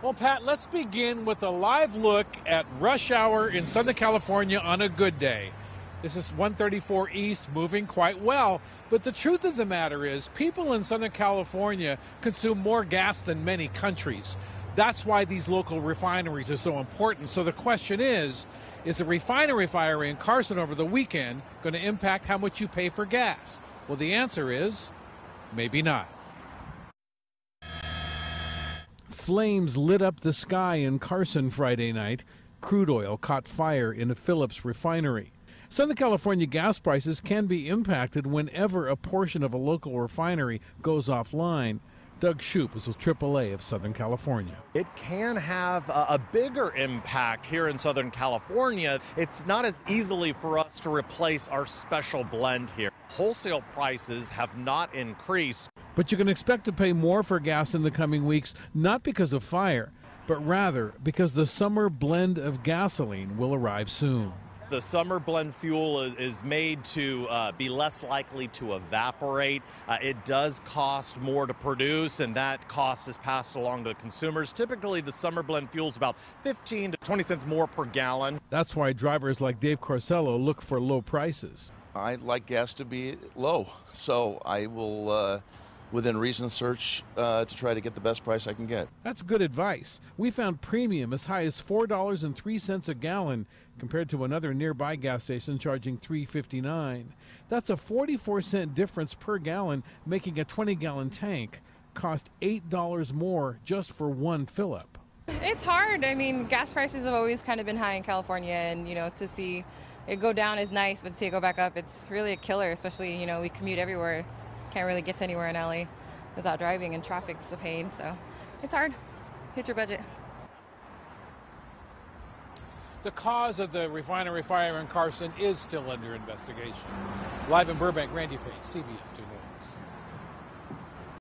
Well, Pat, let's begin with a live look at rush hour in Southern California on a good day. This is 134 East, moving quite well. But the truth of the matter is, people in Southern California consume more gas than many countries. That's why these local refineries are so important. So the question is the refinery fire in Carson over the weekend going to impact how much you pay for gas? Well, the answer is maybe not. Flames lit up the sky in Carson Friday night. Crude oil caught fire in a Phillips refinery. Southern California gas prices can be impacted whenever a portion of a local refinery goes offline. Doug Shoup is with AAA of Southern California. It can have a bigger impact here in Southern California. It's not as easily for us to replace our special blend here. Wholesale prices have not increased. But you can expect to pay more for gas in the coming weeks, not because of fire, but rather because the summer blend of gasoline will arrive soon. The summer blend fuel is made to be less likely to evaporate. It does cost more to produce, and that cost is passed along to consumers. Typically, the summer blend fuel is about 15 to 20 cents more per gallon. That's why drivers like Dave Corsello look for low prices. I like gas to be low, so I will, within reason, search to try to get the best price I can get. That's good advice. We found premium as high as $4.03 a gallon compared to another nearby gas station charging $3.59. That's a 44-cent difference per gallon, making a 20-gallon tank cost $8 more just for one fill-up. It's hard. I mean, gas prices have always kind of been high in California, and, to see it go down is nice, but to see it go back up, it's really a killer, especially, we commute everywhere. Can't really get to anywhere in LA without driving, and traffic's a pain, so it's hard. Hit your budget. The cause of the refinery fire in Carson is still under investigation. Live in Burbank, Randy Pace, CBS 2 News.